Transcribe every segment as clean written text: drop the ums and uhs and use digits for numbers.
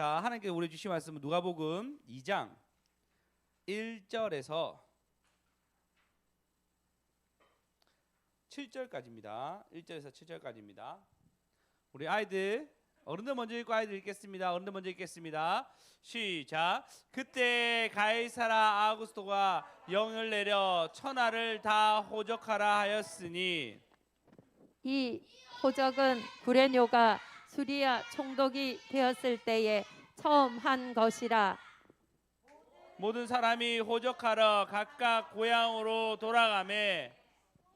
자, 하나님께서 우리 주신 말씀은 누가복음 2장 1절에서 7절까지입니다. 1절에서 7절까지입니다. 우리 아이들, 어른들 먼저 읽고 아이들 읽겠습니다. 어른들 먼저 읽겠습니다. 시작. 그때 가이사라 아우구스토가 영을 내려 천하를 다 호적하라 하였으니 이 호적은 구레뇨가 수리아 총독이 되었을 때에 처음 한 것이라. 모든 사람이 호적하러 각각 고향으로 돌아가매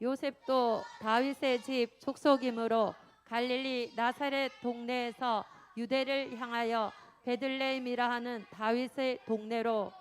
요셉도 다윗의 집 족속이므로 갈릴리 나사렛 동네에서 유대를 향하여 베들레헴이라 하는 다윗의 동네로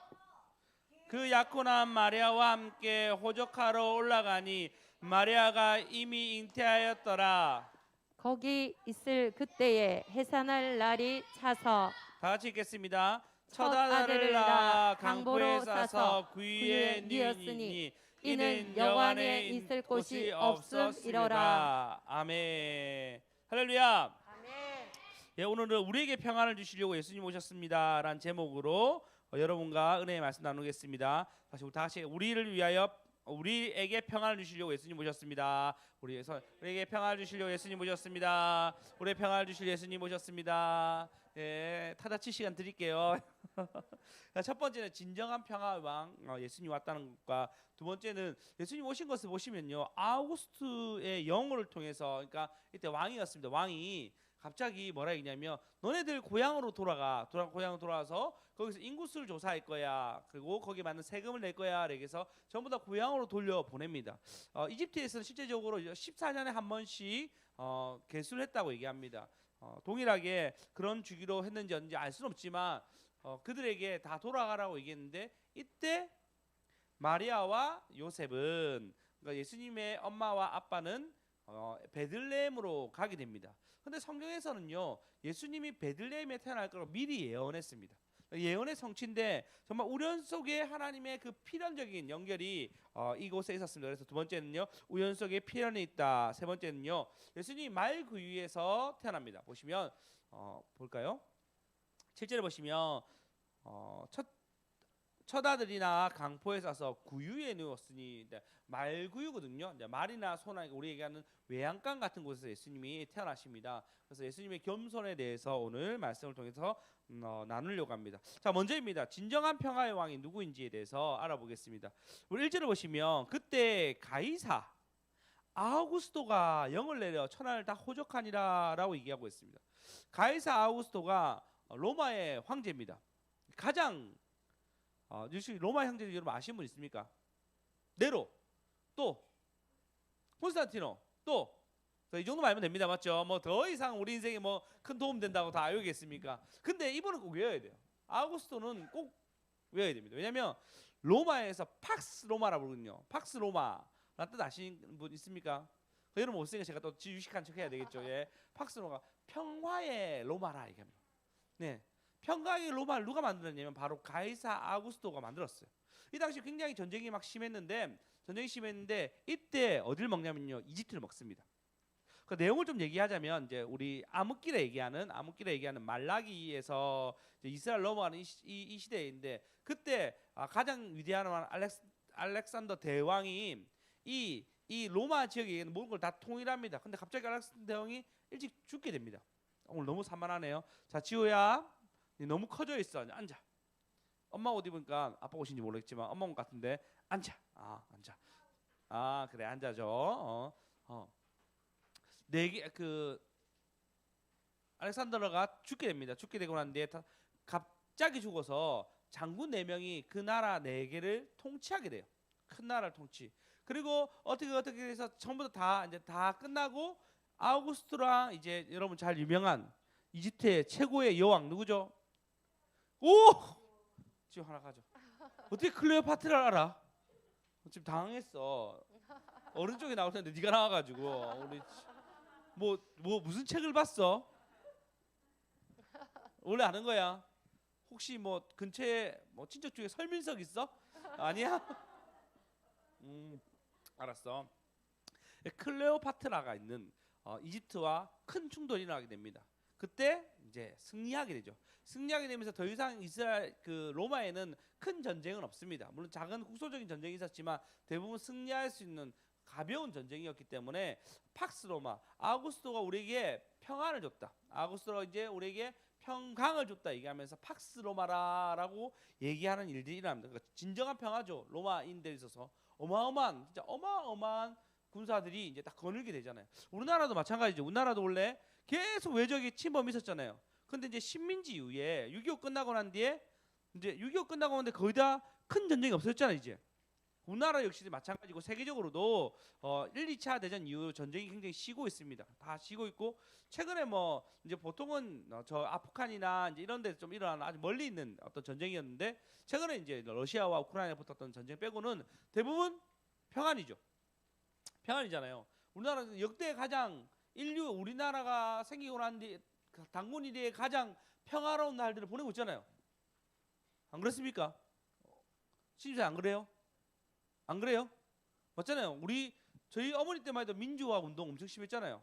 그 약혼한 마리아와 함께 호적하러 올라가니 마리아가 이미 잉태하였더라. 거기 있을 그때에 해산할 날이 차서 다 같이 읽겠습니다. 첫 첫 아들을 아들을 낳아 낳아 강보에 강보로 싸서 싸서 구유에 구유에 뉘었으니 뉘었으니 이는 여관에 있을 곳이 없었으리라. 아멘. 할렐루야. 아멘. 예, 오늘은 우리에게 평안을 주시려고 예수님 오셨습니다라는 제목으로 여러분과 은혜의 말씀 나누겠습니다. 다시 우리를 위하여 우리에게 평안을 주시려고 예수님 오셨습니다. 우리에게 평안을 주시려고 예수님 오셨습니다. 우리의 평안을 주실 예수님 오셨습니다. 예, 타자치 시간 드릴게요. 첫 번째는 진정한 평화의 왕 예수님 왔다는 것과 두 번째는 예수님 오신 것을 보시면요, 아우구스트의 영혼을 통해서, 그러니까 이때 왕이었습니다. 왕이 갑자기 뭐라 했냐면 너네들 고향으로 고향으로 돌아와서 거기서 인구수를 조사할 거야. 그리고 거기에 맞는 세금을 낼 거야. 그래서 전부 다 고향으로 돌려 보냅니다. 이집트에서는 실제적으로 14년에 한 번씩 개수를 했다고 얘기합니다. 동일하게 그런 주기로 했는지 아닌지 알 수는 없지만 그들에게 다 돌아가라고 얘기했는데, 이때 마리아와 요셉은, 그러니까 예수님의 엄마와 아빠는 베들레헴으로 가게 됩니다. 근데 성경에서는요, 예수님이 베들레헴에 태어날 거라고 미리 예언했습니다. 예언의 성취인데 정말 우연 속에 하나님의 그 필연적인 연결이 이곳에 있었습니다. 그래서 두 번째는요, 우연 속에 필연이 있다. 세 번째는요, 예수님이 말구유에서 태어납니다. 보시면 볼까요? 7절에 보시면 첫 아들이나 강포에 싸서 구유에 누웠으니, 말구유거든요. 말이나 소나 우리 얘기하는 외양간 같은 곳에서 예수님이 태어나십니다. 그래서 예수님의 겸손에 대해서 오늘 말씀을 통해서 나누려고 합니다. 자, 먼저입니다. 진정한 평화의 왕이 누구인지에 대해서 알아보겠습니다. 우리 1절을 보시면 그때 가이사 아우구스토가 영을 내려 천하를 다 호적하니라라고 얘기하고 있습니다. 가이사 아우구스토가 로마의 황제입니다. 가장 로마 형제들 여러분 아시는 분 있습니까? 네로, 또 콘스탄티노, 또 이 정도만 알면 됩니다. 맞죠? 뭐 더 이상 우리 인생에 뭐 큰 도움 된다고 다 알겠습니까? 근데 이분은 꼭 외워야 돼요. 아우구스토는 꼭 외워야 됩니다. 왜냐하면 로마에서 팍스 로마라 부르거든요. 팍스 로마라는 뜻 아시는 분 있습니까? 여러분 없으니까 제가 또 유식한 척 해야 되겠죠. 예, 팍스 로마, 평화의 로마라 얘기합니다. 네. 평강의 로마를 누가 만들었냐면 바로 가이사 아우구스토가 만들었어요. 이 당시 굉장히 전쟁이 심했는데 이때 어디를 먹냐면요, 이집트를 먹습니다. 그 내용을 좀 얘기하자면 이제 우리 암흑길에 얘기하는 말라기에서 이스라엘 넘어가는 이 시대인데, 그때 가장 위대한 왕 알렉산더 대왕이 이 로마 지역에 모든 걸 다 통일합니다. 근데 갑자기 알렉산더 대왕이 일찍 죽게 됩니다. 오늘 너무 산만하네요. 자, 지호야, 너무 커져 있어. 앉아. 엄마 옷 입으니까 아빠 옷인지 모르겠지만 엄마 옷 같은데 앉아. 앉아. 그래, 앉아줘. 알렉산더가 죽게 됩니다. 죽게 되고 난 뒤에 갑자기 죽어서 장군 4명이 그 나라 4개를 통치하게 돼요. 큰 나라를 통치. 그리고 어떻게 해서 전부 다 이제 다 끝나고 아우구스토랑 이제 여러분 잘 유명한 이집트의 최고의 여왕 누구죠? 오! 지금 하나 가져. 어떻게 클레오파트라를 알아? 지금 당황했어. 어른 쪽에 나올 텐데 네가 나와가지고 우리 뭐 무슨 책을 봤어? 원래 아는 거야? 혹시 뭐 근처에 뭐 친척 중에 설민석 있어? 아니야? 알았어. 클레오파트라가 있는 이집트와 큰 충돌이 나게 됩니다. 그때 이제 승리하게 되죠. 승리하게 되면서 더 이상 이스라엘 그 로마에는 큰 전쟁은 없습니다. 물론 작은 국소적인 전쟁이 있었지만 대부분 승리할 수 있는 가벼운 전쟁이었기 때문에 팍스 로마, 아우구스토가 우리에게 평안을 줬다. 아우구스토가 이제 우리에게 평강을 줬다 얘기하면서 팍스 로마라라고 얘기하는 일들이 일어납니다. 그러니까 진정한 평화죠. 로마인들에 있어서 어마어마한 진짜 어마어마한 군사들이 이제 딱 거늘게 되잖아요. 우리나라도 마찬가지죠. 우리나라도 원래 계속 외적이 침범이 있었잖아요. 근데 이제 식민지 이후에 6.25 끝나고 난 뒤에 이제 6.25 끝나고 나는데 거의 다 큰 전쟁이 없었잖아요. 이제 우리나라 역시 마찬가지고 세계적으로도 1, 2차 대전 이후 전쟁이 굉장히 쉬고 있습니다. 다 쉬고 있고 최근에 뭐 이제 보통은 저 아프간이나 이제 이런 데서 좀 일어나는 아주 멀리 있는 어떤 전쟁이었는데 최근에 이제 러시아와 우크라이나에 붙었던 전쟁 빼고는 대부분 평안이죠. 평안이잖아요. 우리나라는 역대 가장 인류 우리나라가 생기고 난 뒤 단군 이래의 가장 평화로운 날들을 보내고 있잖아요. 안 그렇습니까? 진짜 안 그래요? 안 그래요? 맞잖아요. 저희 어머니 때만 해도 민주화 운동 엄청 심했잖아요.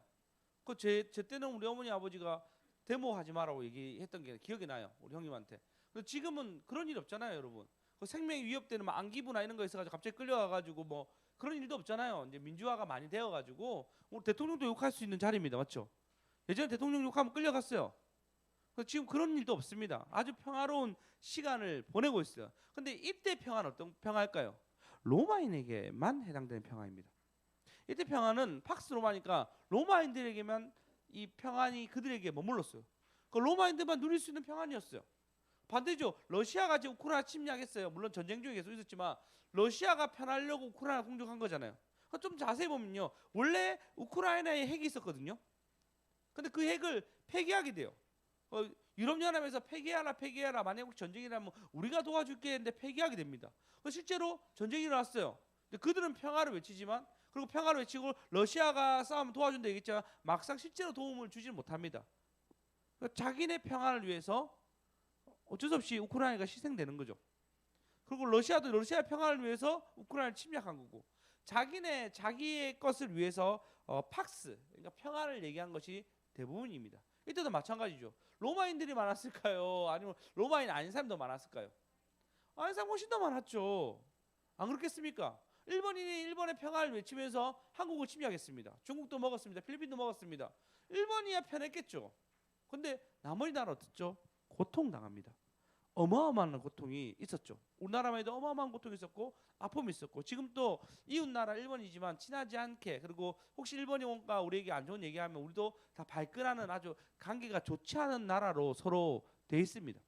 제 때는 우리 어머니 아버지가 데모하지 마라고 얘기했던 게 기억이 나요. 우리 형님한테. 근데 지금은 그런 일 없잖아요, 여러분. 생명이 위협되는 막 안기부나 이런 거 있어가지고 갑자기 끌려가가지고 뭐 그런 일도 없잖아요. 이제 민주화가 많이 되어가지고 우리 대통령도 욕할 수 있는 자리입니다, 맞죠? 예전에 대통령 욕하면 끌려갔어요. 지금 그런 일도 없습니다. 아주 평화로운 시간을 보내고 있어요. 근데 이때 평화는 어떤 평화일까요? 로마인에게만 해당되는 평화입니다. 이때 평화는 팍스 로마니까 로마인들에게만 이 평안이 그들에게 머물렀어요. 그 로마인들만 누릴 수 있는 평안이었어요. 반대죠. 러시아가 지금 우크라이나 침략했어요. 물론 전쟁 중에 계속 있었지만 러시아가 편하려고 우크라이나 공격한 거잖아요. 좀 자세히 보면요. 원래 우크라이나에 핵이 있었거든요. 근데 그 핵을 폐기하게 돼요. 유럽연합에서 폐기해라. 만약 전쟁이 일어나면 우리가 도와줄게 했는데 폐기하게 됩니다. 실제로 전쟁이 일어났어요. 근데 그들은 평화를 외치지만 그리고 평화를 외치고 러시아가 싸우면 도와준다 얘기했지만 막상 실제로 도움을 주지는 못합니다. 자기네 평화를 위해서 어쩔 수 없이 우크라이나가 희생되는 거죠. 그리고 러시아도 러시아의 평화를 위해서 우크라이나를 침략한 거고 자기의 것을 위해서 팍스 그러니까 평화를 얘기한 것이 대부분입니다. 이때도 마찬가지죠. 로마인들이 많았을까요? 아니면 로마인 아닌 사람도 많았을까요? 아닌 사람 훨씬 더 많았죠. 안 그렇겠습니까? 일본인이 일본의 평화를 외치면서 한국을 침략했습니다. 중국도 먹었습니다. 필리핀도 먹었습니다. 일본이야 편했겠죠. 근데 나머지 나라 어떻죠? 고통당합니다. 어마어마한 고통이 있었죠. 우리나라만 해도 어마어마한 고통이 있었고 아픔이 있었고 지금 또 이웃나라 일본이지만 친하지 않게 그리고 혹시 일본이 뭔가 우리에게 안 좋은 얘기하면 우리도 다 발끈하는 아주 관계가 좋지 않은 나라로 서로 돼 있습니다.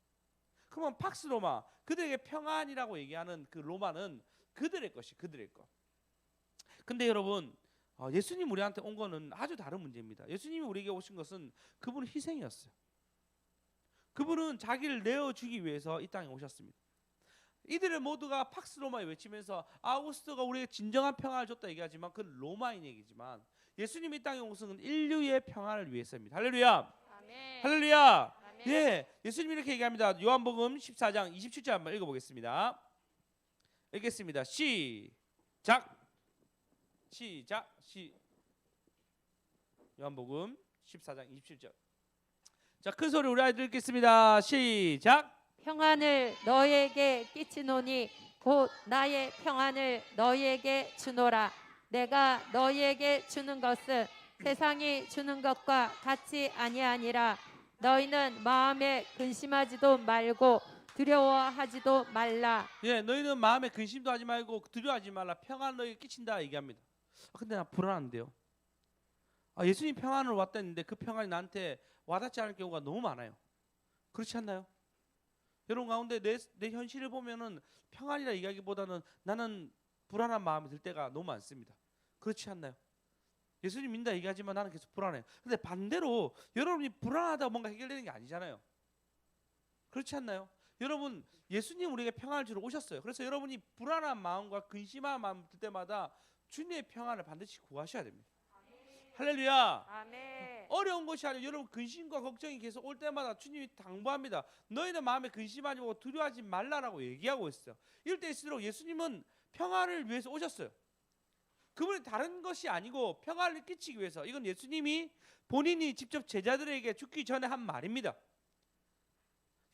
그러면 팍스 로마 그들에게 평안이라고 얘기하는 그 로마는 그들의 것이 그들의 것. 근데 여러분 예수님 우리한테 온 거는 아주 다른 문제입니다. 예수님이 우리에게 오신 것은 그분은 희생이었어요. 그분은 자기를 내어주기 위해서 이 땅에 오셨습니다. 이들을 모두가 팍스 로마에 외치면서 아우구스토가 우리에게 진정한 평화를 줬다 얘기하지만 그건 로마인 얘기지만 예수님이 이 땅에 오신 건 인류의 평화를 위해서입니다. 할렐루야. 아멘. 할렐루야. 아멘. 예, 예수님이 이렇게 얘기합니다. 요한복음 14장 27절 한번 읽어보겠습니다. 읽겠습니다. 시작. 요한복음 14장 27절. 자, 큰 소리 우리 아이들 읽겠습니다. 시작. 평안을 너희에게 끼치노니 곧 나의 평안을 너희에게 주노라. 내가 너희에게 주는 것은 세상이 주는 것과 같이 아니하니라. 너희는 마음에 근심하지도 말고 두려워하지도 말라. 예, 너희는 마음에 근심도 하지 말고 두려워하지 말라. 평안 너희에게 끼친다 얘기합니다. 근데 나 불안한데요. 예수님 평안을 왔다 했는데 그 평안이 나한테 와닿지 않을 경우가 너무 많아요. 그렇지 않나요? 여러분 가운데 내 현실을 보면은 평안이라 이야기보다는 나는 불안한 마음이 들 때가 너무 많습니다. 그렇지 않나요? 예수님 믿는다 얘기하지만 나는 계속 불안해요. 근데 반대로 여러분이 불안하다 뭔가 해결되는 게 아니잖아요. 그렇지 않나요? 여러분 예수님 우리에게 평안을 주러 오셨어요. 그래서 여러분이 불안한 마음과 근심한 마음 들 때마다 주님의 평안을 반드시 구하셔야 됩니다. 할렐루야. 아멘. 어려운 것이 아니라 여러분 근심과 걱정이 계속 올 때마다 주님이 당부합니다. 너희는 마음에 근심하지 말고 두려워하지 말라라고 얘기하고 있어요. 이럴 때일수록 예수님은 평안을 위해서 오셨어요. 그분이 다른 것이 아니고 평안을 끼치기 위해서, 이건 예수님이 본인이 직접 제자들에게 죽기 전에 한 말입니다.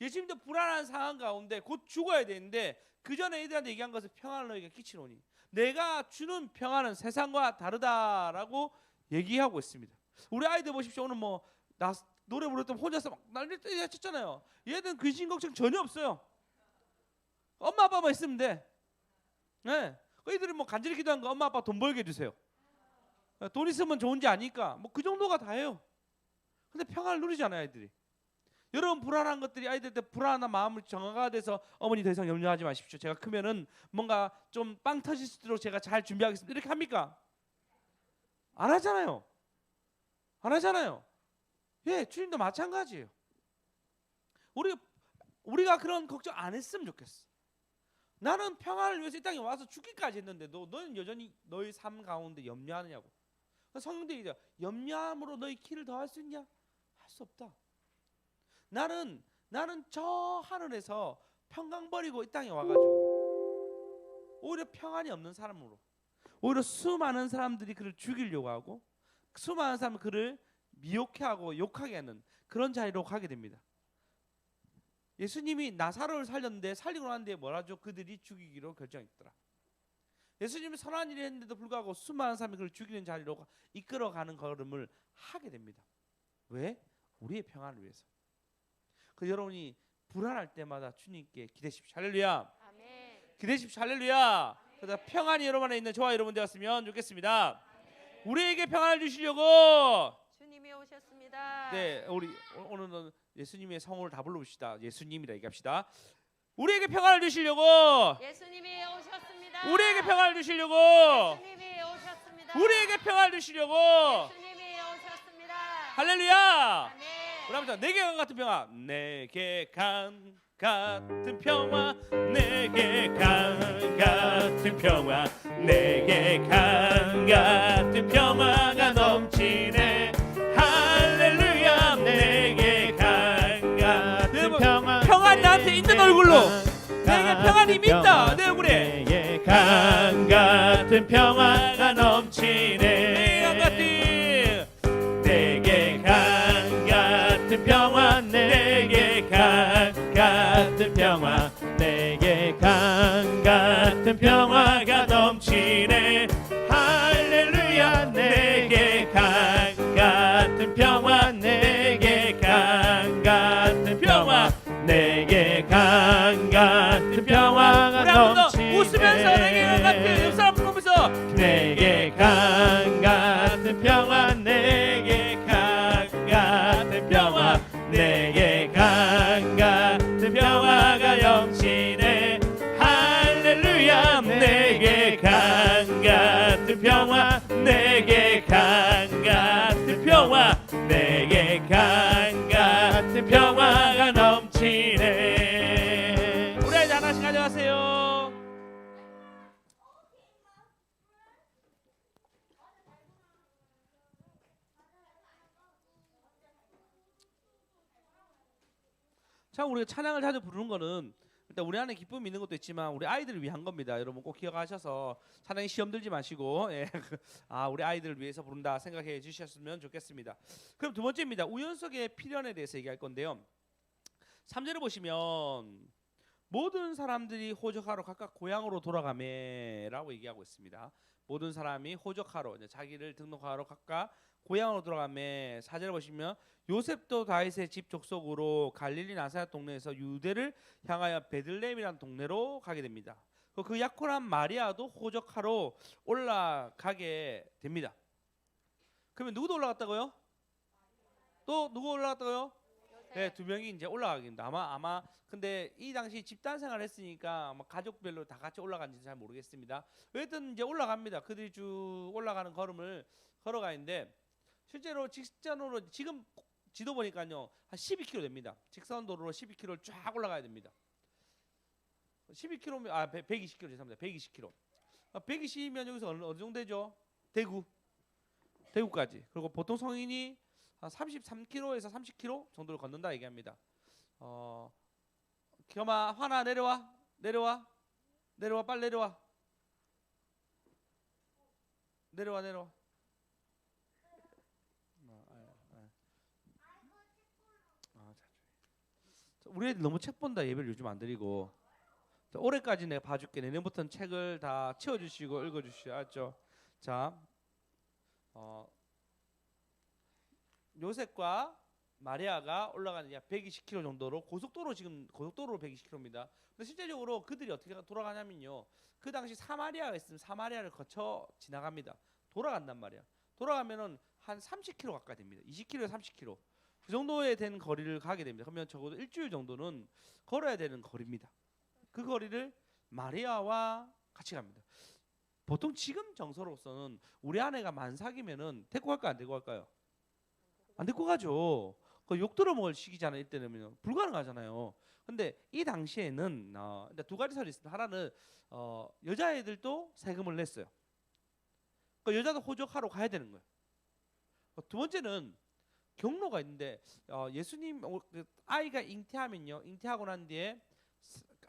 예수님도 불안한 상황 가운데 곧 죽어야 되는데 그 전에 이들한테 얘기한 것은 평안을 너에게 끼치노니 내가 주는 평안은 세상과 다르다라고 얘기하고 있습니다. 우리 아이들 보십시오. 오늘 뭐 나 노래 부를 때 혼자서 막 난리 쳤잖아요. 얘들은 근심 걱정 전혀 없어요. 엄마 아빠만 있으면 돼. 네. 이들은 뭐 간절히 기도한 거 엄마 아빠 돈 벌게 해주세요. 돈 있으면 좋은지 아니까 뭐 그 정도가 다예요. 근데 평안을 누리잖아요, 아이들이. 여러분 불안한 것들이 아이들한테 불안한 마음을 정화가 돼서 어머니 더 이상 염려하지 마십시오. 제가 크면은 뭔가 좀 빵 터질 수 있도록 제가 잘 준비하겠습니다. 이렇게 합니까? 안 하잖아요. 안 하잖아요. 예, 주님도 마찬가지예요. 우리가 그런 걱정 안 했으면 좋겠어. 나는 평안을 위해서 이 땅에 와서 죽기까지 했는데 너는 여전히 너의 삶 가운데 염려하느냐고. 성경들이 이제 염려함으로 너희 키를 더할 수 있냐? 할 수 없다. 나는 저 하늘에서 평강 버리고 이 땅에 와가지고 오히려 평안이 없는 사람으로, 오히려 수많은 사람들이 그를 죽이려고 하고 수많은 사람은 그를 미혹해하고 욕하게 하는 그런 자리로 가게 됩니다. 예수님이 나사로를 살렸는데 살리고 난 뒤에 뭐라죠? 그들이 죽이기로 결정했더라. 예수님이 선한 일을 했는데도 불구하고 수많은 사람이 그를 죽이는 자리로 이끌어가는 걸음을 하게 됩니다. 왜? 우리의 평안을 위해서. 그 여러분이 불안할 때마다 주님께 기대십시오. 할렐루야. 아멘. 기대십시오. 할렐루야. 그래서 평안이 여러분 안에 있는 저와 여러분 되었으면 좋겠습니다. 우리에게 평안을 주시려고 주님이 오셨습니다. 네, 우리 오늘은 예수님의 성을 다 불러봅시다. 예수님이라 얘기합시다. 우리에게 평안을 주시려고 예수님이 오셨습니다. 우리에게 평안을 주시려고 예수님이 오셨습니다. 우리에게 평안을 주시려고 예수님이 오셨습니다. 할렐루야. 아멘. 우리 한번 내게 강 같은 평안, 내게 강 같은 평화, 내게 강 같은 평화, 내게 강 같은 평화가 넘치네. 할렐루야. 내게 강 같은 평화, 평안이 나한테 있는 얼굴로 내게 평안이 있다. 내 얼굴에 내게 강 같은 평화가 넘치네. 강 같은 내게 강 같은 평화, 내게 강 같은 평화, 내게 강 같은 평화가 넘치네. 할렐루야. 내게 강 같은 평화, 내게 강 같은 평화, 내게 강 같은 평화가 넘치네. 웃으면서 내게 강 같은 옆사람 보면서 내게 강 같은 평화, 내게 강 같은 평화, 내게 강 같은 평화가 넘치네. 할렐루야. 내게 강 같은 평화, 내게 강 같은 평화, 내게 강 같은 평화가 넘치네. 우리 아이들 하나씩 가져가세요. 참 우리가 찬양을 자주 부르는 거는 일단 우리 안에 기쁨이 있는 것도 있지만 우리 아이들을 위한 겁니다. 여러분 꼭 기억하셔서 찬양에 시험 들지 마시고 우리 아이들을 위해서 부른다 생각해 주셨으면 좋겠습니다. 그럼 두 번째입니다. 우연 속의 필연에 대해서 얘기할 건데요. 3절을 보시면 모든 사람들이 호적하러 각각 고향으로 돌아가매라고 얘기하고 있습니다. 모든 사람이 호적하러 자기를 등록하러 각각 고향으로 돌아가매. 4절을 보시면 요셉도 다윗의 집 족속으로 갈릴리 나사렛 동네에서 유대를 향하여 베들레헴이라는 동네로 가게 됩니다. 그 약혼한 마리아도 호적하러 올라가게 됩니다. 그러면 누구도 올라갔다고요? 또 누구 올라갔다고요? 네, 두 명이 이제 올라가게 됩니다. 아마 근데 이 당시 집단 생활을 했으니까 아마 가족별로 다 같이 올라간지 잘 모르겠습니다. 어쨌든 이제 올라갑니다. 그들이 쭉 올라가는 걸음을 걸어가는데 실제로 직선으로 지금 지도 보니까요 한 12km 됩니다. 직선도로로 12km를 쫙 올라가야 됩니다. 12km 120km 죄송합니다. 120km. 120이면 여기서 어느 정도 되죠? 대구까지. 그리고 보통 성인이 한 33km에서 30km 정도를 걷는다 얘기합니다. 겸아 화나 내려와 빨리 내려와. 내려와. 우리 애들 너무 책 본다 예배를 요즘 안 드리고. 자, 올해까지 내가 봐줄게. 내년부터는 책을 다 채워주시고 읽어주시죠. 알았죠? 자, 요셉과 마리아가 올라가는 약 120km 정도로 지금 고속도로로 120km입니다. 근데 실제적으로 그들이 어떻게 돌아가냐면요. 그 당시 사마리아가 있으면 사마리아를 거쳐 지나갑니다. 돌아간단 말이야. 돌아가면은 한 30km 가까이 됩니다. 20km에서 30km. 그 정도에 된 거리를 가게 됩니다. 그러면 적어도 일주일 정도는 걸어야 되는 거리입니다. 그 거리를 마리아와 같이 갑니다. 보통 지금 정서로서는 우리 아내가 만삭이면은 데리고 갈까 안 데리고 갈까요? 안 데리고 가죠. 그 욕 들어먹을 시기잖아요. 이때는 불가능하잖아요. 근데 이 당시에는 두 가지 설이 있습니다. 하나는 여자애들도 세금을 냈어요. 그 여자도 호적하러 가야 되는 거예요. 두 번째는 경로가 있는데 예수님 아이가 잉태하면요. 잉태하고 난 뒤에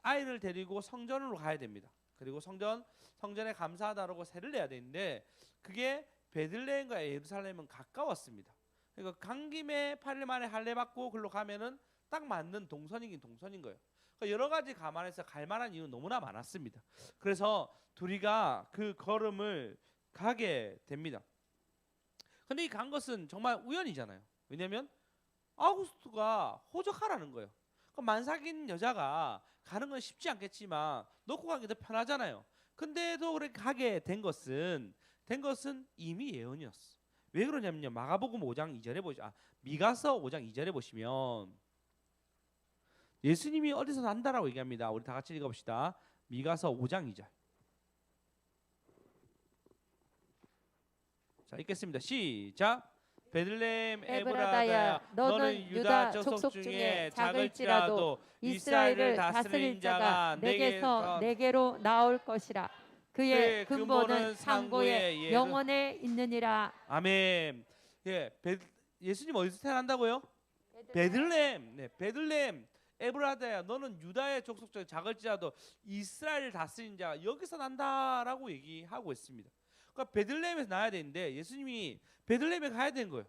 아이를 데리고 성전으로 가야 됩니다. 그리고 성전에 감사하다라고 세를 내야 되는데 그게 베들레헴과 예루살렘은 가까웠습니다. 그러니까 간 김에 8일 만에 할례 받고 글로 가면은 딱 맞는 동선이긴 동선인 거예요. 그러니까 여러 가지 감안해서 갈 만한 이유는 너무나 많았습니다. 그래서 둘이가 그 걸음을 가게 됩니다. 근데 이 간 것은 정말 우연이잖아요. 왜냐하면 아우구스토가 호적하라는 거예요. 그러니까 만삭인 여자가 가는 건 쉽지 않겠지만 놓고 가기 더 편하잖아요. 근데도 그렇게 가게 된 것은 이미 예언이었어. 왜 그러냐면요. 마가복음 5장 2절에 미가서 5장 2절에 보시면 예수님이 어디서 난다라고 얘기합니다. 우리 다 같이 읽어봅시다. 미가서 5장 2절. 자, 읽겠습니다. 시작. 베들레헴 에브라다야, 너는 유다 족속 중에 작을지라도 이스라엘을 다스린 자가 내게로 나올 것이라. 그의 근본은 상고에 영원에 있느니라. 아멘. 예, 예수님 어디서 태어난다고요? 베들레헴. 네, 베들레헴 에브라다야, 너는 유다의 족속 중에 작을지라도 이스라엘을 다스린 자가 여기서 난다라고 얘기하고 있습니다. 그러니까 베들레헴에서 나야 되는데 예수님이 베들레헴에 가야 되는 거예요.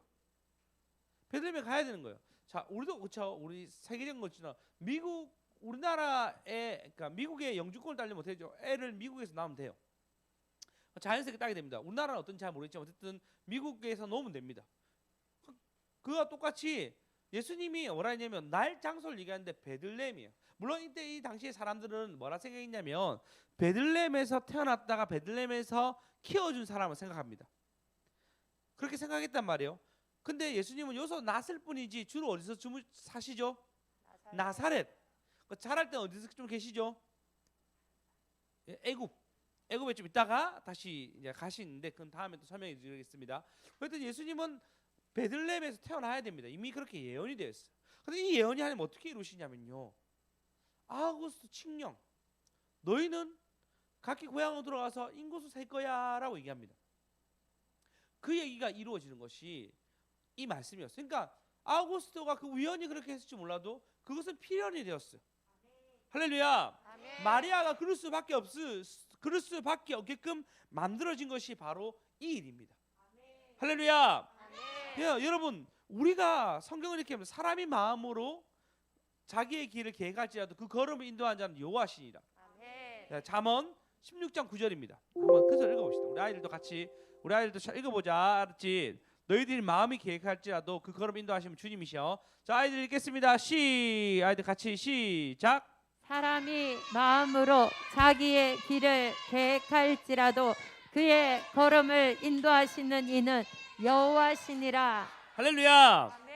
베들레헴에 가야 되는 거예요. 자, 우리도 그렇죠. 우리 세계적인 것처럼 그러니까 미국의 영주권을 따려 못해죠. 애를 미국에서 낳으면 돼요. 자연스럽게 따게 됩니다. 우리나라는 어떤지 잘 모르겠지만 어쨌든 미국에서 놓으면 됩니다. 그와 똑같이 예수님이 뭐라 했냐면 날 장소를 얘기하는데 베들레헴이에요. 물론 이때 이 당시의 사람들은 뭐라 생각했냐면 베들레헴에서 태어났다가 베들레헴에서 키워준 사람을 생각합니다. 그렇게 생각했단 말이에요. 근데 예수님은 여기서 났을 뿐이지 주로 어디서 사시죠? 나사렛. 자랄 때 어디서 좀 계시죠? 애굽에 좀 있다가 다시 이제 가시는데 그건 다음에 또 설명해 드리겠습니다. 그랬더니 예수님은 베들레헴에서 태어나야 됩니다. 이미 그렇게 예언이 되어 있어요. 근데 이 예언이 하나님 어떻게 이루시냐면요. 아우구스토 칙령, 너희는 각기 고향으로 들어가서 인구수 셀 거야라고 얘기합니다. 그 얘기가 이루어지는 것이 이 말씀이었어요. 그러니까 아우구스토가 그 우연히 그렇게 했을지 몰라도 그것은 필연이 되었어요. 할렐루야. 아멘. 마리아가 그럴 수밖에 없게끔 만들어진 것이 바로 이 일입니다. 아멘. 할렐루야. 아멘. 예, 여러분 우리가 성경을 이렇게 하면 사람이 마음으로 자기의 길을 계획할지라도 그 걸음을 인도하는 자는 여호와시니라. 아멘. 잠언 16장 9절입니다. 한번 그 절 읽어봅시다. 우리 아이들도 잘 읽어보자. 알았지? 너희들이 마음이 계획할지라도 그 걸음 인도하시면 주님이시여. 자, 아이들 읽겠습니다. 아이들 같이 시작. 사람이 마음으로 자기의 길을 계획할지라도 그의 걸음을 인도하시는 이는 여호와시니라. 할렐루야. 아멘.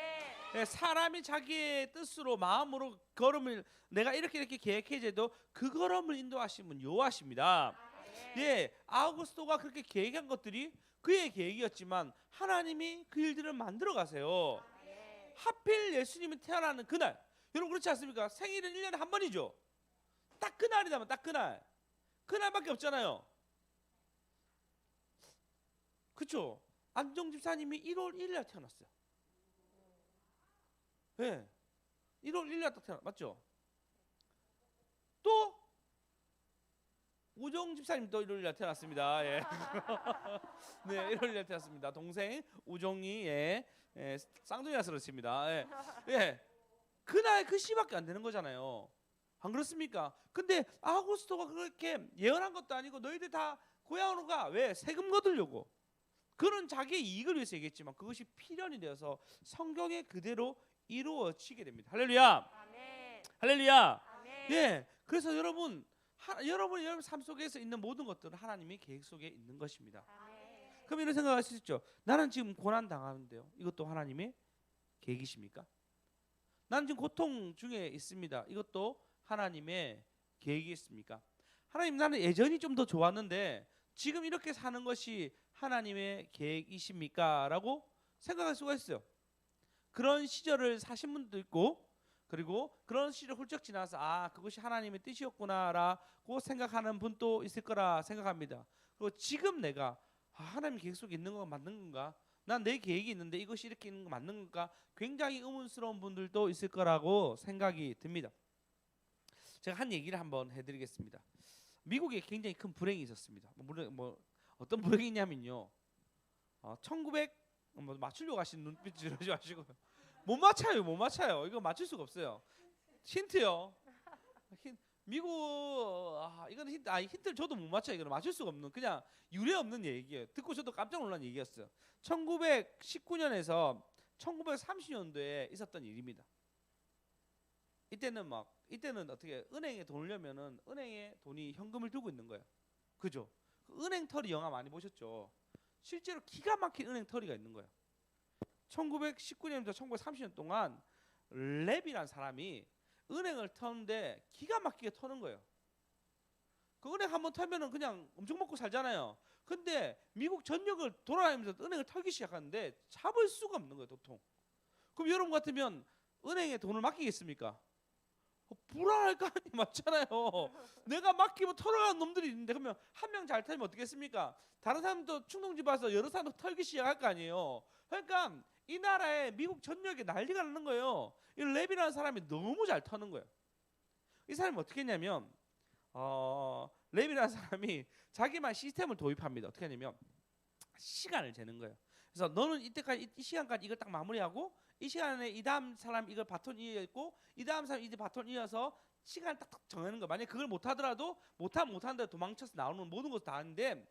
네, 사람이 자기의 뜻으로 마음으로 걸음을 내가 이렇게 계획해도 그 걸음을 인도하시면 여호와십니다. 예, 아우구스토가 그렇게 계획한 것들이 그의 계획이었지만 하나님이 그 일들을 만들어 가세요. 하필 예수님이 태어나는 그날, 여러분 그렇지 않습니까? 생일은 1년에 한 번이죠. 딱 그날이다면 딱 그날밖에 없잖아요. 그렇죠? 안정 집사님이 1월 1일에 태어났어요. 네, 1월 1일에 딱 태어났 맞죠? 또 우종 집사님도 일요일 날 태어났습니다. 예. 네, 일요일 날 태어났습니다. 동생 우종이 쌍둥이라서 그렇습니다. 예. 예. 그날 그 시밖에 안 되는 거잖아요. 안 그렇습니까? 근데 아구스토가 그렇게 예언한 것도 아니고 너희들 다 고향으로 가. 왜? 세금 거두려고. 그는 자기의 이익을 위해서 얘기했지만 그것이 필연이 되어서 성경에 그대로 이루어지게 됩니다. 할렐루야. 아멘. 할렐루야. 아멘. 예. 그래서 여러분 여러분 삶 속에서 있는 모든 것들은 하나님의 계획 속에 있는 것입니다. 아멘. 그럼 이런 생각하시죠? 나는 지금 고난 당하는데요. 이것도 하나님의 계획이십니까? 나는 지금 고통 중에 있습니다. 이것도 하나님의 계획이 있습니까? 하나님, 나는 예전이 좀 더 좋았는데 지금 이렇게 사는 것이 하나님의 계획이십니까? 라고 생각할 수가 있어요. 그런 시절을 사신 분도 있고, 그리고 그런 시절 훌쩍 지나서 그것이 하나님의 뜻이었구나라고 생각하는 분도 있을 거라 생각합니다. 그리고 지금 내가 하나님 계획 속에 있는 거 맞는 건가? 난 내 계획이 있는데 이것이 이렇게 있는 거 맞는 건가? 굉장히 의문스러운 분들도 있을 거라고 생각이 듭니다. 제가 한 얘기를 한번 해드리겠습니다. 미국에 굉장히 큰 불행이 있었습니다. 어떤 불행이 있냐면요. 1900 맞추려고 하신 눈빛 지르지 마시고 못 맞춰요. 이거 맞출 수가 없어요. 힌트요. 미국 이거는 힌트를 줘도 못 맞춰요. 이거는 맞출 수가 없는 그냥 유례 없는 얘기예요. 듣고 저도 깜짝 놀란 얘기였어요. 1919년에서 1930년도에 있었던 일입니다. 이때는 어떻게 은행에 돈을 넣으면은 은행에 돈이 현금을 두고 있는 거예요. 그죠? 은행털이 영화 많이 보셨죠? 실제로 기가 막힌 은행털이가 있는 거예요. 1919년부터 1930년 동안 랩이란 사람이 은행을 터는데 기가 막히게 터는 거예요. 그 은행 한번 털면은 그냥 엄청 먹고 살잖아요. 근데 미국 전역을 돌아다니면서 은행을 털기 시작하는데 잡을 수가 없는 거예요, 도통. 그럼 여러분 같으면 은행에 돈을 맡기겠습니까? 불안할 거 아니 맞잖아요. 내가 맡기면 털어가는 놈들이 있는데 그러면 한 명 잘 털면 어떻겠습니까? 다른 사람도 충동지 봐서 여러 사람도 털기 시작할 거 아니에요. 그러니까 이 나라에 미국 전역에 난리가 나는 거예요. 이 랩이라는 사람이 너무 잘 터는 거예요. 이 사람이 어떻게 했냐면 랩이라는 사람이 자기만 시스템을 도입합니다. 어떻게 하냐면 시간을 재는 거예요. 그래서 너는 이때까지 이 시간까지 이걸 딱 마무리하고 이 시간에 이 다음 사람 이걸 바톤 이어있고 이 다음 사람 이제 바톤 이어서 시간을 딱딱 정하는 거예요. 만약에 그걸 못하더라도 못하는데 도망쳐서 나오는 모든 것도 다 하는데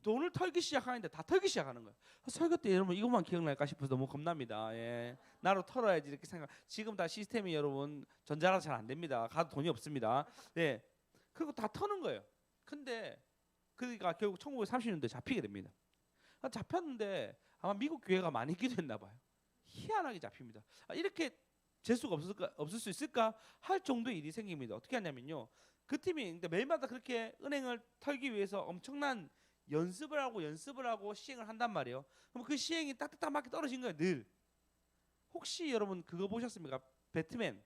돈을 털기 시작하는데 다 털기 시작하는 거예요. 설교 때 여러분 이것만 기억날까 싶어서 너무 겁납니다. 예. 나로 털어야지 이렇게 생각. 지금 다 시스템이 여러분 전자라 잘 안 됩니다. 가도 돈이 없습니다. 네. 그리고 다 터는 거예요. 근데 그러니까 결국 1930년도에 잡히게 됩니다. 잡혔는데 아마 미국 교회가 많이 기도했나 봐요. 희한하게 잡힙니다. 이렇게 재수가 없을 수 있을까 할 정도의 일이 생깁니다. 어떻게 하냐면요. 그 팀이 매일마다 그렇게 은행을 털기 위해서 엄청난 연습을 하고 시행을 한단 말이에요. 그럼 그 시행이 딱딱딱 맞게 떨어진 거예요. 늘. 혹시 여러분 그거 보셨습니까? 배트맨에서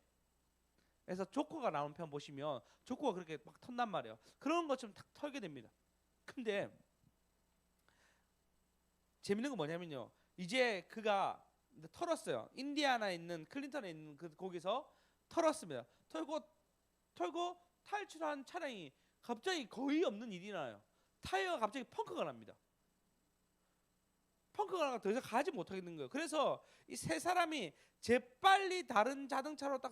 조커가 나오는 편 보시면 조커가 그렇게 막 턴단 말이에요. 그런 것처럼 탁 털게 됩니다. 근데 재밌는 건 뭐냐면요. 이제 그가 털었어요. 인디아나에 있는 클린턴에 있는 거기서 털었습니다. 털고 탈출한 차량이 갑자기 거의 없는 일이 나요. 타이어가 갑자기 펑크가 납니다. 펑크가 나서 더 이상 가지 못하겠는 거예요. 그래서 이 세 사람이 재빨리 다른 자동차로 딱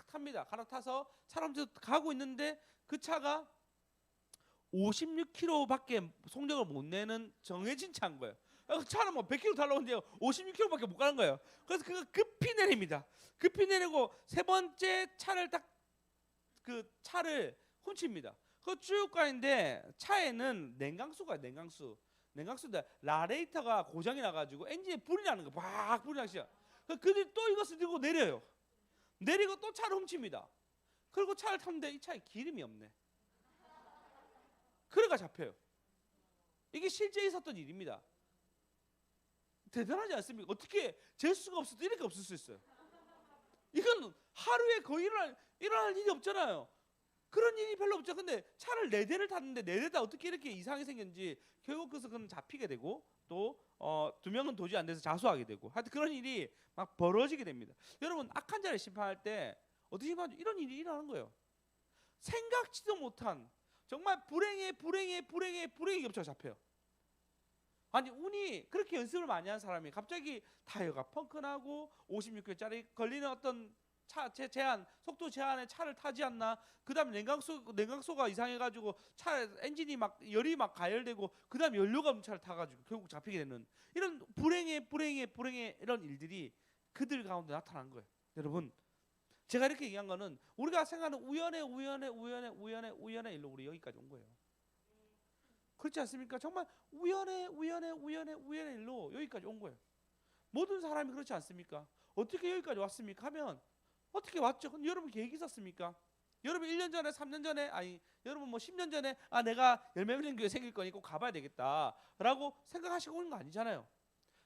탑니다. 갈아타서 차로 가고 있는데 그 차가 56km밖에 속력을 못 내는 정해진 차인 거예요. 그 차는 뭐 100km 달라오는데 56km밖에 못 가는 거예요. 그래서 그가 급히 내립니다. 급히 내리고 세 번째 차를 그 차를 훔칩니다. 그 쭉 가는데 차에는 냉각수가 냉각수인데 라디에이터가 고장이 나가지고 엔진에 불이 나는 거, 막 불이 나기 시작. 그들이 또 이것을 들고 내려요. 내리고 또 차를 훔칩니다. 그리고 차를 탔는데 이 차에 기름이 없네. 그래가 잡혀요. 이게 실제 있었던 일입니다. 대단하지 않습니까? 어떻게 재수가 없어도 이렇게 없을 수 있어요? 이건 하루에 거의 일어날 일이 없잖아요. 그런 일이 별로 없죠. 근데 차를 4대를 탔는데 4대 다 어떻게 이렇게 이상하게 생겼는지 결국 그건 잡히게 되고 또 2명은 도저히 안 돼서 자수하게 되고 하여튼 그런 일이 막 벌어지게 됩니다. 여러분 악한 자를 심판할 때 어떻게 심판하죠? 이런 일이 일어나는 거예요. 생각지도 못한 정말 불행에 겹쳐 잡혀요. 아니 운이 그렇게 연습을 많이 한 사람이 갑자기 타이어가 펑크나고 56km짜리 걸리는 어떤 제한 속도 제한의 차를 타지 않나. 그다음 냉각소가 이상해가지고 차 엔진이 막 열이 막 가열되고 그다음 연료가 없는 차를 타가지고 결국 잡히게 되는 이런 불행의 이런 일들이 그들 가운데 나타난 거예요. 여러분 제가 이렇게 얘기한 거는 우리가 생각하는 우연의 일로 우리 여기까지 온 거예요. 그렇지 않습니까? 정말 우연의 일로 여기까지 온 거예요. 모든 사람이 그렇지 않습니까? 어떻게 여기까지 왔습니까? 하면 어떻게 왔죠? 근데 여러분 계획이 있었습니까? 여러분 1년 전에 3년 전에 아니 여러분 뭐 10년 전에 내가 열매맺는 교회 생길 거니 꼭 가봐야 되겠다라고 생각하시고 오는 거 아니잖아요.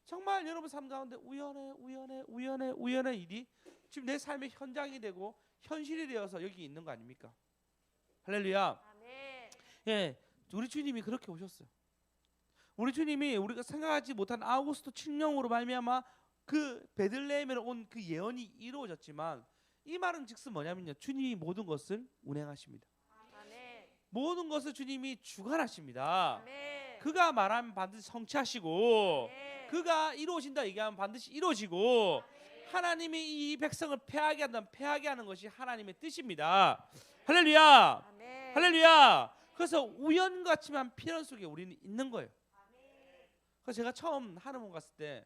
정말 여러분 삶 가운데 우연의 일이 지금 내 삶의 현장이 되고 현실이 되어서 여기 있는 거 아닙니까? 할렐루야. 아멘. 예, 우리 주님이 그렇게 오셨어요. 우리 주님이 우리가 생각하지 못한 아우구스토 칙령으로 말미암아 그 베들레헴에 온 그 예언이 이루어졌지만 이 말은 즉슨 뭐냐면요, 주님이 모든 것을 운행하십니다. 아멘. 모든 것을 주님이 주관하십니다. 아멘. 그가 말하면 반드시 성취하시고 아멘. 그가 이루어진다 얘기하면 반드시 이루어지고 하나님이 이 백성을 패하게 하는 것이 하나님의 뜻입니다. 할렐루야. 아멘. 할렐루야. 그래서 우연 같지만 필연 속에 우리는 있는 거예요. 그래서 제가 처음 하늘문 갔을 때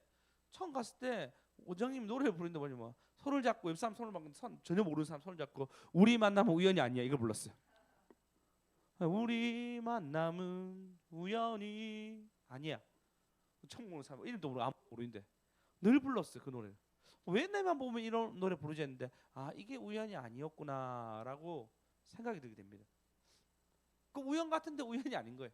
오정님 노래를 부르는데 뭐냐면 손을 잡고 옆 사람 손을 잡고 전혀 모르는 사람 손을 잡고 우리 만남은 우연이 아니야 이걸 불렀어요. 우리 만남은 우연이 아니야. 처음 보는 사람 이름도 모르고 아무도 모르는데 늘 불렀어요 그 노래를. 왜 내만 보면 이런 노래 부르지 했는데 이게 우연이 아니었구나라고 생각이 들게 됩니다. 그 우연 같은데 우연이 아닌 거예요.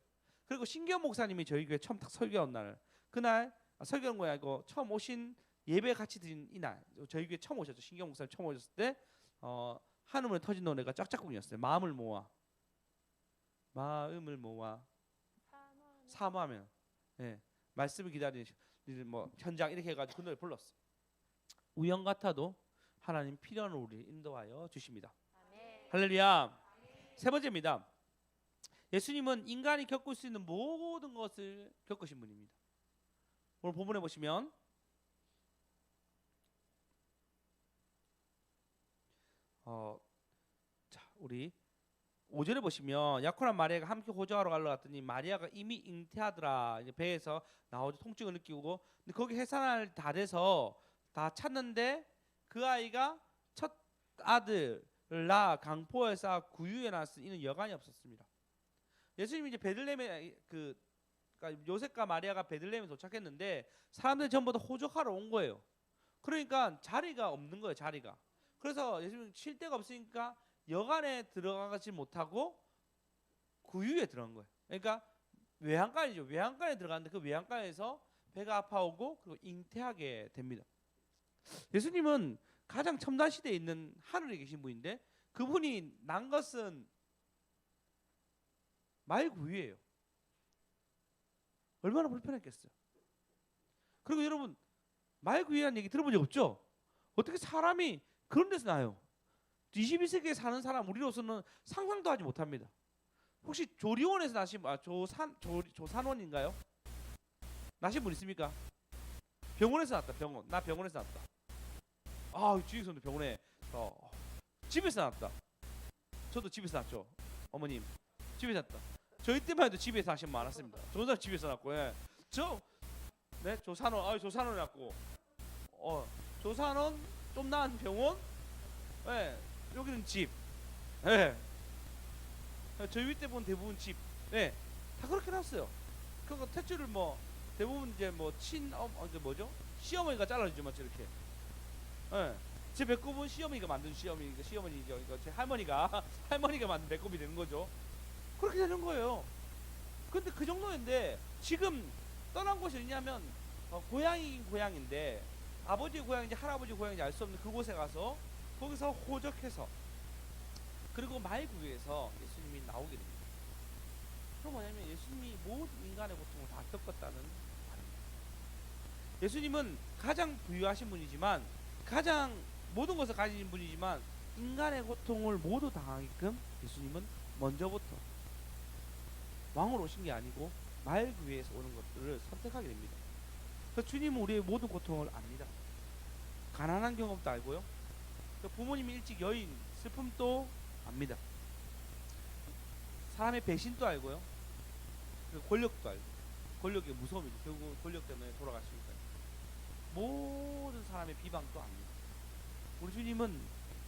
그리고 신기현 목사님이 저희 교회 처음 딱 설교한 날 그날 설교한 거야 이거 처음 오신 예배 같이 드린 이날 저희 교회 처음 오셨죠. 신기현 목사님 처음 오셨을 때 한음을 터진 노래가 짝짝꿍이었어요. 마음을 모아 사모하면 예, 말씀을 기다리는 뭐 현장 이렇게 해가지고 그 노래 불렀어. 우연 같아도 하나님 필연으로 우리를 인도하여 주십니다. 아멘. 할렐루야. 세 번째입니다. 예수님은 인간이 겪을 수 있는 모든 것을 겪으신 분입니다. 오늘 본문에 보시면 우리 5절에 보시면 약혼한 마리아가 함께 호적하러 가려 갔더니 마리아가 이미 잉태하더라. 이제 배에서 나오죠. 통증을 느끼고 근데 거기 해산을 다 돼서 다 찾는데 그 아이가 첫 아들을 낳아 강포에 쌓아 구유에 낳았으니 이는 여간이 없었습니다. 예수님이 이제 베들레헴에 그러니까 요셉과 마리아가 베들레헴에 도착했는데 사람들이 전부 다 호적하러 온 거예요. 그러니까 자리가 없는 거예요. 자리가. 그래서 예수님 쉴 데가 없으니까 여간에 들어가지 못하고 구유에 들어간 거예요. 그러니까 외양간이죠. 외양간에 들어갔는데 그 외양간에서 배가 아파오고 그리고 잉태하게 됩니다. 예수님은 가장 첨단 시대에 있는 하늘에 계신 분인데 그분이 난 것은 말구유예요. 얼마나 불편했겠어요. 그리고 여러분 말구유라는 얘기 들어본 적 없죠? 어떻게 사람이 그런 데서 나요? 21세기에 사는 사람 우리로서는 상상도 하지 못합니다. 혹시 조리원에서 나신 조산원인가요? 나신 분 있습니까? 병원에서 났다. 병원. 나 병원에서 났다. 주위에서도 병원에 집에서 났다. 저도 집에서 났죠. 어머님 집에서 났다. 저희 때만 해도 집에서 하시면 많았습니다. 좋은 사람 집에서 났고 조산원 났고 조산원 좀 나은 병원 여기는 집 저희 때 본 대부분 집 다 그렇게 났어요. 그거 탯줄을 뭐 대부분 이제 뭐 시어머니가 잘라주죠 뭐 저렇게 제 배꼽은 시어머니가 만든 시어머니죠. 이거 제 할머니가 만든 배꼽이 되는 거죠. 그렇게 되는 거예요. 근데 그 정도인데 지금 떠난 곳이 어디냐면 고향이긴 고향인데 아버지의 고향인지 할아버지의 고향인지 알 수 없는 그곳에 가서 거기서 호적해서 그리고 말구유에서 예수님이 나오게 됩니다. 그럼 뭐냐면 예수님이 모든 인간의 고통을 다 겪었다는 말입니다. 예수님은 가장 부유하신 분이지만 가장 모든 것을 가진 분이지만 인간의 고통을 모두 당하게끔 예수님은 먼저부터 왕으로 오신 게 아니고 말기 위해서 오는 것들을 선택하게 됩니다. 그래서 주님은 우리의 모든 고통을 압니다. 가난한 경험도 알고요. 부모님이 일찍 여인 슬픔도 압니다. 사람의 배신도 알고요. 권력도 알고, 권력의 무서움이죠. 결국 권력 때문에 돌아가시니까 모든 사람의 비방도 압니다. 우리 주님은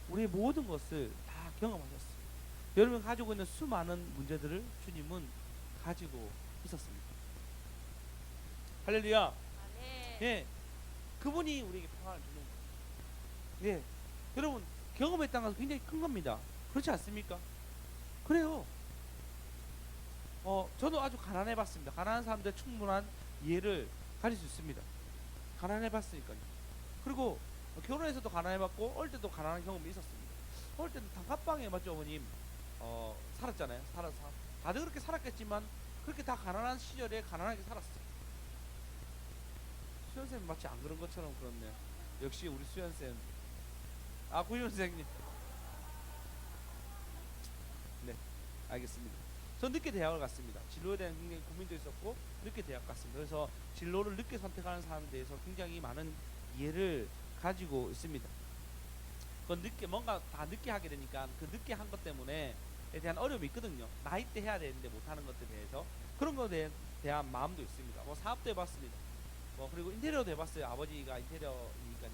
우리의 모든 것을 다 경험하셨어요. 여러분 가지고 있는 수많은 문제들을 주님은 가지고 있었습니다. 할렐루야. 아멘. 예, 그분이 우리에게 평안을 주는 거예요. 예, 여러분 경험했다는 것은 굉장히 큰 겁니다. 그렇지 않습니까? 그래요. 저도 아주 가난해봤습니다. 가난한 사람들의 충분한 이해를 가질 수 있습니다. 가난해봤으니까요. 그리고 결혼해서도 가난해봤고 어릴 때도 가난한 경험이 있었습니다. 어릴 때는 단칸방에 맞죠 어머님 살았잖아요. 살아서 다들 그렇게 살았겠지만 그렇게 다 가난한 시절에 가난하게 살았어요. 수연쌤 마치 안 그런 것처럼 그렇네요. 역시 우리 수연쌤. 아, 구윤 선생님. 네, 알겠습니다. 전 늦게 대학을 갔습니다. 진로에 대한 굉장히 고민도 있었고 늦게 대학 갔습니다. 그래서 진로를 늦게 선택하는 사람에 대해서 굉장히 많은 이해를 가지고 있습니다. 그건 늦게 뭔가 다 늦게 하게 되니까 그 늦게 한 것 때문에 에 대한 어려움이 있거든요. 나이 때 해야 되는데 못하는 것들에 대해서 그런 것에 대한 마음도 있습니다. 뭐 사업도 해봤습니다. 뭐 그리고 인테리어도 해봤어요. 아버지가 인테리어니까요.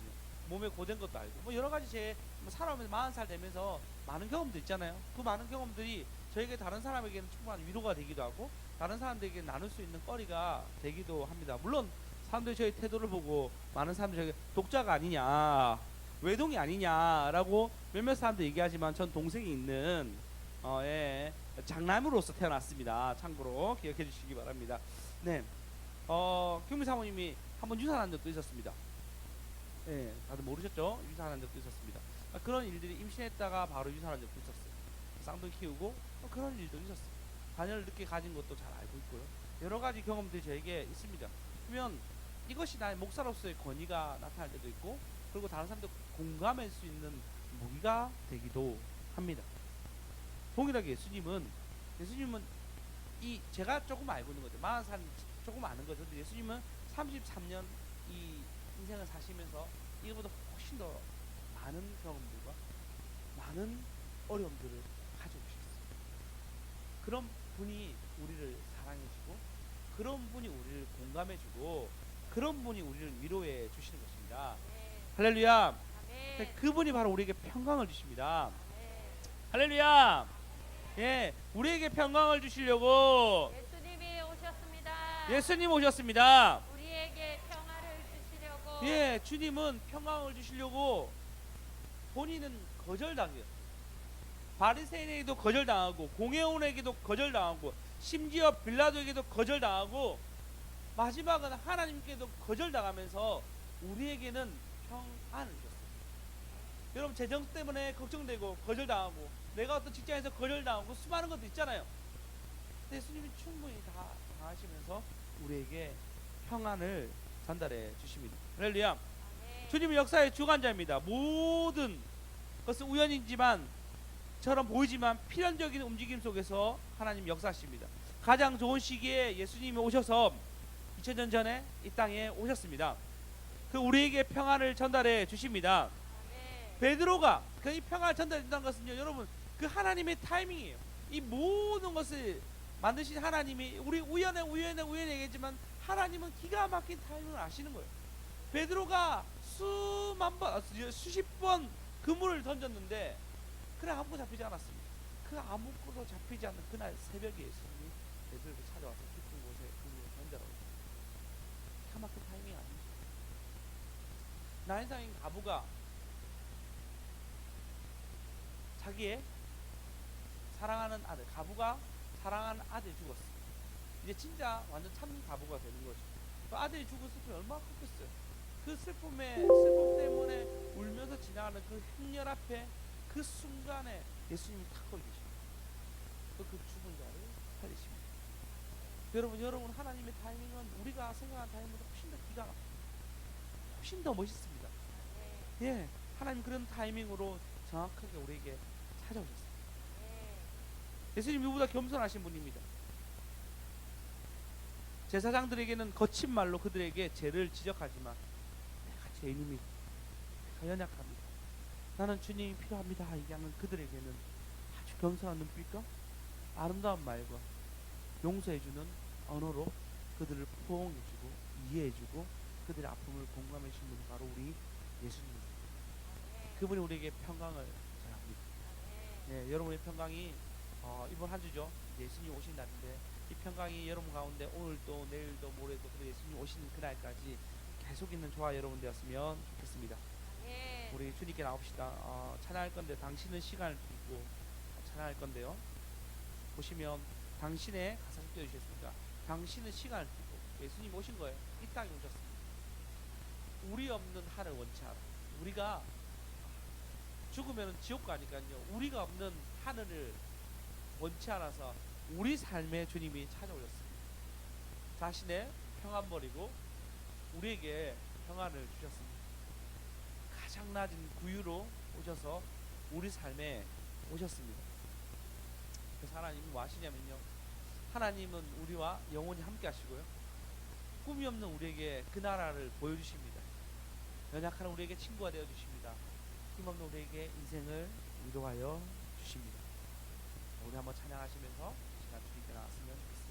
몸에 고된 것도 알고 뭐 여러 가지 제 살아오면서 40살 되면서 많은 경험도 있잖아요. 그 많은 경험들이 저에게 다른 사람에게는 충분한 위로가 되기도 하고 다른 사람들에게 나눌 수 있는 거리가 되기도 합니다. 물론 사람들이 저희 태도를 보고 많은 사람들이 저에게 독자가 아니냐 외동이 아니냐라고 몇몇 사람들 얘기하지만 전 동생이 있는 예, 장남으로서 태어났습니다. 참고로 기억해 주시기 바랍니다. 네, 경미 사모님이 한번 유산한 적도 있었습니다. 예, 다들 모르셨죠? 유산한 적도 있었습니다. 그런 일들이 임신했다가 바로 유산한 적도 있었어요. 쌍둥이 키우고 그런 일도 있었어요. 자녀를 늦게 가진 것도 잘 알고 있고요. 여러 가지 경험들이 저에게 있습니다. 그러면 이것이 나의 목사로서의 권위가 나타날 때도 있고 그리고 다른 사람들 공감할 수 있는 무기가 되기도 합니다. 동일하게 예수님은 이 제가 조금 알고 있는 거죠. 40살 조금 아는 거죠. 근데 예수님은 33년 이 인생을 사시면서 이거보다 훨씬 더 많은 경험들과 많은 어려움들을 가지고 오셨어요. 그런 분이 우리를 사랑해주고 그런 분이 우리를 공감해주고 그런 분이 우리를 위로해 주시는 것입니다. 네. 할렐루야. 아멘. 그분이 바로 우리에게 평강을 주십니다. 아멘. 할렐루야. 예, 우리에게 평강을 주시려고 예수님이 오셨습니다. 예수님 오셨습니다. 우리에게 평화를 주시려고. 예, 주님은 평강을 주시려고 본인은 거절당해요. 바리새인에게도 거절당하고 공회원에게도 거절당하고 심지어 빌라도에게도 거절당하고 마지막은 하나님께도 거절당하면서 우리에게는 평안을 줬어요. 여러분 재정 때문에 걱정되고 거절당하고 내가 어떤 직장에서 거절당하고 수많은 것도 있잖아요. 근데 예수님이 충분히 다 당하시면서 우리에게 평안을 전달해 주십니다. 할렐루야. 아멘. 주님은 역사의 주관자입니다. 모든 것은 우연이지만 처럼 보이지만 필연적인 움직임 속에서 하나님 역사하십니다. 가장 좋은 시기에 예수님이 오셔서 2000년 전에 이 땅에 오셨습니다. 그 우리에게 평안을 전달해 주십니다. 아멘. 베드로가 그 이 평안을 전달해 준다는 것은요, 여러분 그 하나님의 타이밍이에요. 이 모든 것을 만드신 하나님이 우리 우연에 얘기했지만 하나님은 기가 막힌 타이밍을 아시는 거예요. 베드로가 수십 번 그물을 던졌는데 그래 아무것도 잡히지 않았습니다. 그 아무것도 잡히지 않는 그날 새벽에 예수님이 베드로에게 찾아와서 깊은 곳에 그물을 던져라고 했어요. 기가 막힌 타이밍이 아닙니다. 나인상인 가부가 자기의 사랑하는 아들, 가부가 사랑하는 아들이 죽었어. 이제 진짜 완전 참 가부가 되는 거죠. 그 아들이 죽은 슬픔이 얼마나 컸겠어요. 그 슬픔 때문에 울면서 지나가는 그 행렬 앞에 그 순간에 예수님이 탁 거기 계십니다. 그 죽은 자를 살리십니다. 여러분 하나님의 타이밍은 우리가 생각한 타이밍보다 훨씬 더 기가 막힙니다. 훨씬 더 멋있습니다. 아멘. 예, 하나님 그런 타이밍으로 정확하게 우리에게 찾아오셨어요. 아멘. 예수님 누구보다 겸손하신 분입니다. 제사장들에게는 거친 말로 그들에게 죄를 지적하지만 내가 죄인임이 연약합니다. 나는 주님이 필요합니다. 얘기하는 그들에게는 아주 겸손한 눈빛과 아름다운 말과 용서해주는 언어로 그들을 포옹해주고 이해해주고 그들의 아픔을 공감해주는 분이 바로 우리 예수님입니다. 그분이 우리에게 평강을 전합니다. 네, 여러분의 평강이 이번 한 주죠. 예수님 오신 날인데 이 평강이 여러분 가운데 오늘도 내일도 모레도 그리고 예수님 오시는 그날까지 계속 있는 저와 여러분 되었으면 좋겠습니다. 우리 주님께 나옵시다. 찬양할 건데 당신은 시간을 두고 찬양할 건데요. 보시면 당신의 가사를 띄워주셨습니까? 당신은 시간을 두고 예수님 오신 거예요. 이 땅에 오셨습니다. 우리 없는 하늘 원치 않아. 우리가 죽으면 지옥 가니까요. 우리가 없는 하늘을 원치 않아서 우리 삶에 주님이 찾아오셨습니다. 자신의 평안 버리고 우리에게 평안을 주셨습니다. 가장 낮은 구유로 오셔서 우리 삶에 오셨습니다. 그래서 하나님은 뭐 하시냐면요, 하나님은 우리와 영원히 함께 하시고요, 꿈이 없는 우리에게 그 나라를 보여주십니다. 연약한 우리에게 친구가 되어주십니다. 힘없는 우리에게 인생을 위로하여 주십니다. 우리 한번 찬양하시면서 시간 주님께 나왔으면 좋겠습니다.